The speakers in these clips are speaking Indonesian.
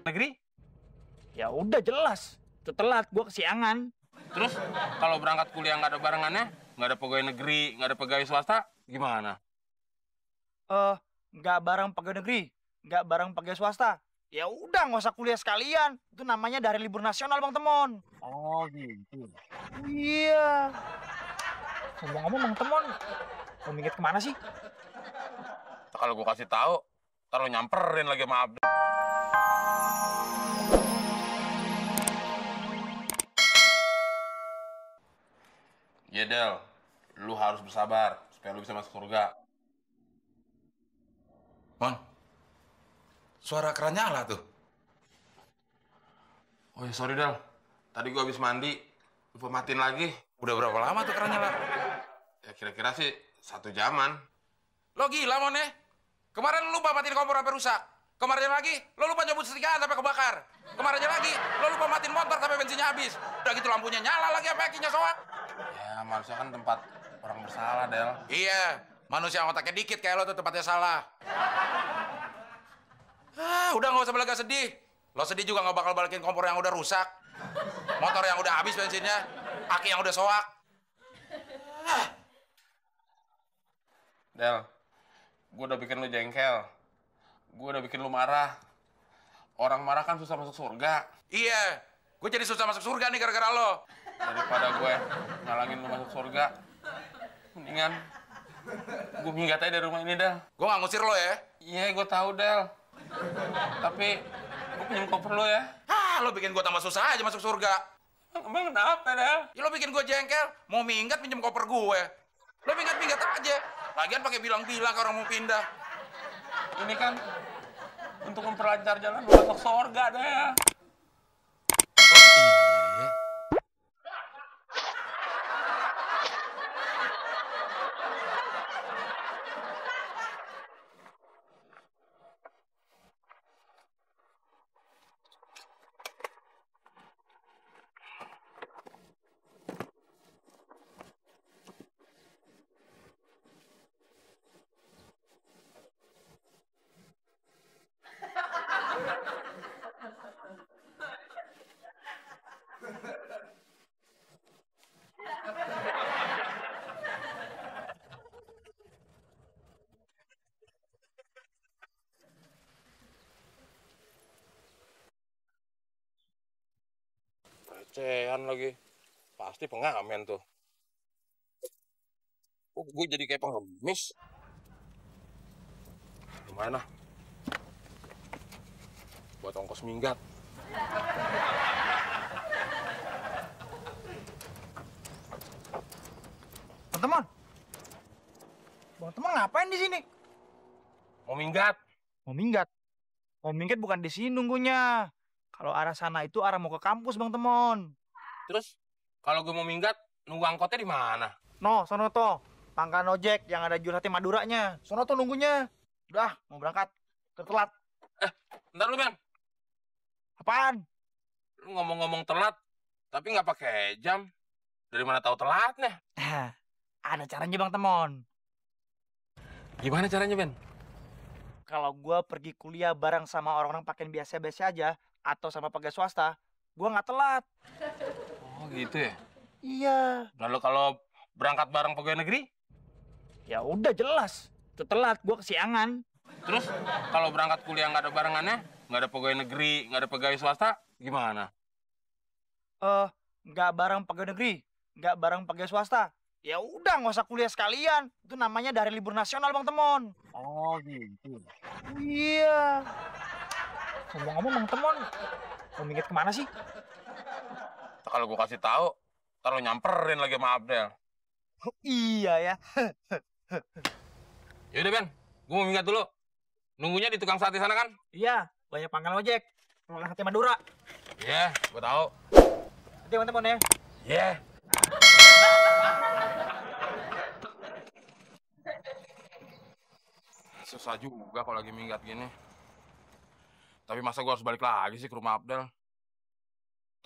negeri? Ya udah jelas, itu telat, gua kesiangan. Terus kalau berangkat kuliah nggak ada barengannya, nggak ada pegawai negeri, nggak ada pegawai swasta, gimana? Nggak bareng pegawai negeri, nggak bareng pegawai swasta. Ya udah nggak usah kuliah sekalian. Itu namanya dari libur nasional Bang Temon. Oh gitu. Iya. Ngomong-ngomong Bang Temon, mau minggat kemana sih? Kalau gua kasih tahu, ntar lo nyamperin lagi sama Abdul. Ya Del, lu harus bersabar supaya lu bisa masuk surga. Mon, suara keran nyala tuh. Oh ya sorry Del, tadi gua habis mandi, lupa matiin lagi. Udah berapa lama tuh keran nyala? Ya kira-kira sih 1 jaman. Lo gila, Mon, ya? Kemarin lu lupa matiin kompor sampai rusak. Kemarin lagi, lo lupa nyebut setrika sampai kebakar. Kemarinnya lagi, lo lupa matiin motor sampai bensinnya habis. Udah gitu lampunya nyala lagi sampai akinya soak. Ya manusia kan tempat orang bersalah Del. Iya, manusia yang otaknya dikit kayak lo tuh tempatnya salah. Udah nggak usah belaga sedih. Lo sedih juga nggak bakal balikin kompor yang udah rusak. Motor yang udah habis bensinnya. Aki yang udah soak. Del, gue udah bikin lu jengkel. Gue udah bikin lu marah. Orang marah kan susah masuk surga. Iya, gue jadi susah masuk surga nih gara-gara lo. Daripada gue ngalangin lu masuk surga, mendingan gue minggat aja dari rumah ini, Del. Gue nggak ngusir lo ya. Iya, gue tahu, Del. Tapi gue pinjam koper lo ya. Lo bikin gue tambah susah aja masuk surga. Emang kenapa, Del? Ya lo bikin gue jengkel, mau minggat pinjem koper gue. Lo minggat-minggat aja. Lagian pakai bilang-bilang ke orang mau pindah. Ini kan untuk memperlancar jalan lu masuk surga, Del. Recehan lagi. Pasti pengamen tuh. Oh, gue jadi kayak pengemis. Gimana? Buat ongkos minggat. Bang Temon. Bang Temon ngapain di sini? Mau minggat? Mau minggat. Mau minggat bukan di sini nunggunya. Kalau arah sana itu arah mau ke kampus Bang Temon. Terus kalau gue mau minggat, nunggu angkotnya di mana? No, sono toh. Pangkalan ojek yang ada jual sate Maduranya. Sono tuh nunggunya. Udah, mau berangkat. Telat. Bentar lu, Ben. Apaan? Lu ngomong-ngomong telat, tapi nggak pakai jam. Dari mana tahu telatnya? Ada caranya Bang Temon. Gimana caranya, Ben? Kalau gue pergi kuliah bareng sama orang-orang pakaian biasa-biasa aja, atau sama pegawai swasta, gue nggak telat. Oh gitu ya? Iya. Lalu kalau berangkat bareng pegawai negeri? Ya udah jelas, itu telat, gue kesiangan. Terus kalau berangkat kuliah nggak ada barengannya, nggak ada pegawai negeri, nggak ada pegawai swasta, gimana? Nggak bareng pegawai negeri, nggak bareng pegawai swasta. Ya udah nggak usah kuliah sekalian. Itu namanya dari libur nasional Bang Temon. Oh gitu. Iya. Ngomong-ngomong Bang Temon, mau minggat kemana sih? Kalau gue kasih tahu, ntar lo nyamperin lagi sama Abdel. Iya ya. Yaudah Ben, gue mau minggat dulu. Nunggunya di tukang sate sana kan? Iya, banyak pangkalan ojek. Pangkalan sate Madura. Iya, gue tahu. Nanti Bang Temon ya. Iya. Susah juga kalau lagi minggat gini. Tapi masa gue harus balik lagi sih ke rumah Abdel?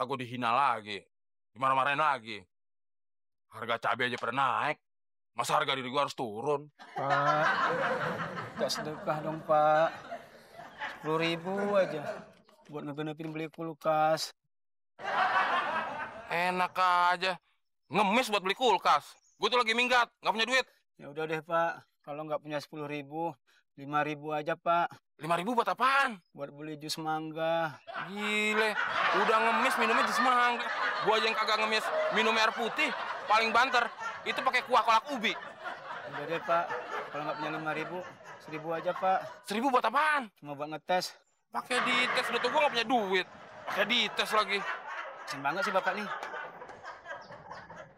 Tak gue dihina lagi. Dimarah-marahin lagi. Harga cabai aja pada naik. Masa harga diri gue harus turun? Pak, gak sedekah dong Pak. 10.000 aja. buat ngegenepin beli kulkas. Enak aja. Ngemis buat beli kulkas. Gue tuh lagi minggat, nggak punya duit. Ya udah deh Pak, kalau nggak punya 10.000, 5.000 aja Pak. 5.000 buat apaan? Buat beli jus mangga. Gile, udah ngemis minumnya jus mangga. Gue aja yang kagak ngemis minum air putih, paling banter. Itu pakai kuah kolak ubi. Udah deh Pak, kalau nggak punya 5.000, 1.000 aja Pak. 1.000 buat apaan? Cuma buat ngetes. Pakai dites, udah tuh gue nggak punya duit. Pakai dites lagi. Kasian banget sih Bapak nih.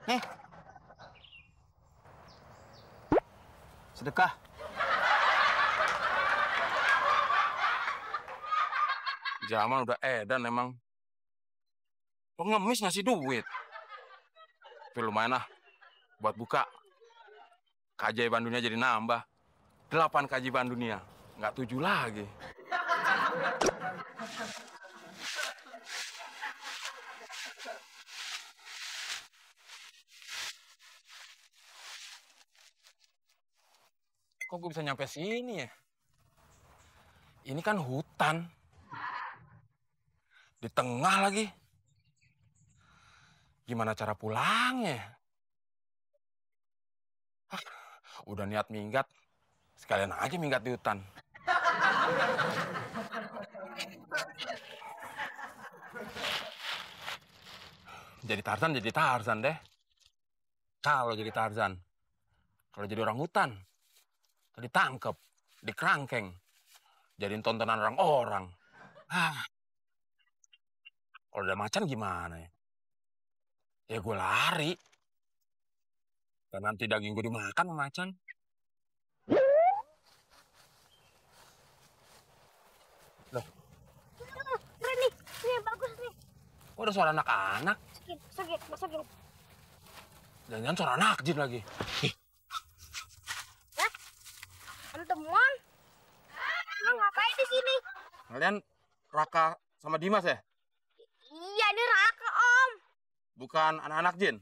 Nih. Sedekah. Zaman udah edan emang. Pengemis ngasih duit. Tapi lumayan lah. Buat buka. Keajaiban dunia jadi nambah. 8 keajaiban dunia. Nggak 7 lagi. Kok gue bisa nyampe sini ya? Ini kan hutan. Di tengah lagi. Gimana cara pulangnya? Udah niat minggat. Sekalian aja minggat di hutan. Jadi Tarzan deh. Kalau jadi Tarzan. Kalau jadi orang hutan. Ditangkep, dikerangkeng, jadiin tontonan orang-orang. Kalau ada macan gimana ya? Ya gue lari. Dan nanti daging gue dimakan sama macan. Loh. Nih, bagus nih. Kok ada suara anak-anak? Sakit, masukin. Jangan-jangan suara anak jin lagi. Teman, lu ngapain di sini? Kalian Raka sama Dimas ya? Iya, ini Raka, Om. Bukan anak-anak jin?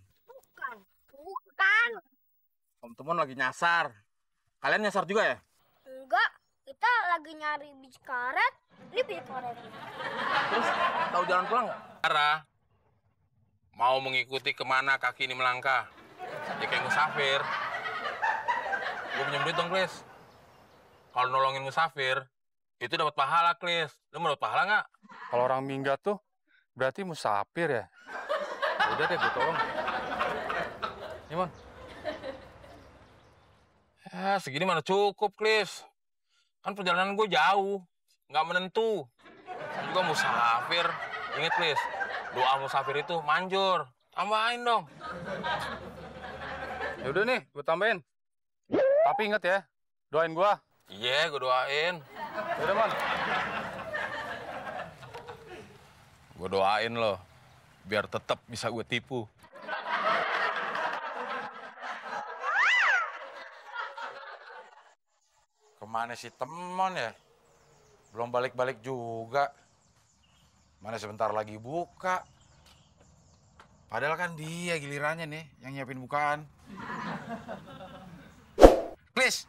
Bukan. Om Temon lagi nyasar. Kalian nyasar juga ya? Enggak, kita lagi nyari biji karet. Ini biji karet. Terus tahu jalan pulang nggak? Ara, mau mengikuti kemana kaki ini melangkah? Ya kayak musafir. Gue pinjam duit dong, Klis. Kalau nolongin musafir, itu dapat pahala, Klis. Lu mau dapat pahala nggak? Kalau orang minggat tuh berarti musafir ya? Udah deh, gue tolong. Nih, Mon. Ya, segini mana cukup, Klis. Kan perjalanan gue jauh, nggak menentu. Kan juga musafir. Ingat, Klis, doa musafir itu manjur. Tambahin dong. Ya udah nih, gue tambahin. Tapi inget ya, doain gue. Iya, gue doain. Yaudah, Mon. Gue doain lo, biar tetap bisa gue tipu. Kemana si Temon ya? Belum balik-balik juga. Mana sebentar lagi buka. Padahal kan dia gilirannya nih yang nyiapin bukaan. Klis!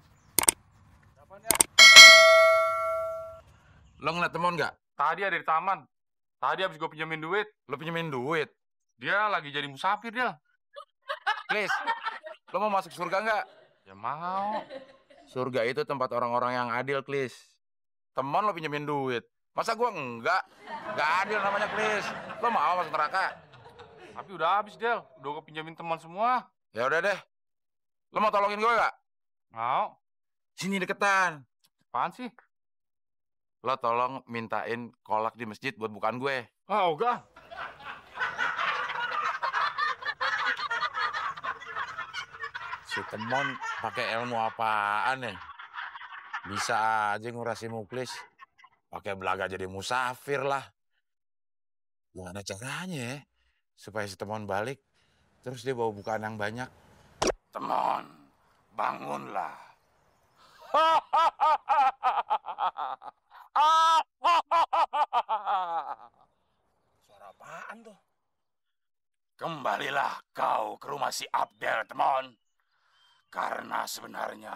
Lo ngeliat Temon nggak? Tadi ada di taman. Tadi habis gue pinjemin duit. Lo pinjemin duit? Dia lagi jadi musafir, dia. Klis, lo mau masuk surga nggak? Ya mau. Surga itu tempat orang-orang yang adil, Klis. Temon lo pinjemin duit. Masa gua enggak? Nggak adil namanya, Klis. Lo mau masuk neraka? Tapi udah habis, Del. Udah gue pinjemin teman semua. Ya udah deh. Lo mau tolongin gue nggak? Mau. Sini deketan. Apaan sih? Lo tolong mintain kolak di masjid buat bukaan gue. Ah, ogah. Si Temon pakai ilmu apaan ya? Bisa aja ngurasi muklis. Pakai belaga jadi musafir lah. Gimana caranya ya? Supaya si Temon balik, terus dia bawa bukaan yang banyak. Temon, bangunlah. Suara apaan tuh? Kembalilah kau ke rumah si Abdel, Temon. Karena sebenarnya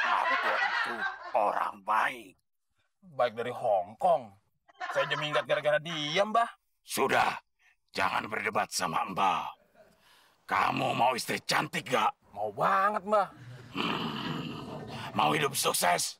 Abdel itu orang baik. Baik dari Hong Kong. Saya aja minggat gara-gara dia, Mbah. Sudah, jangan berdebat sama Mbah. Kamu mau istri cantik gak? Mau banget, Mbah. Mau hidup sukses?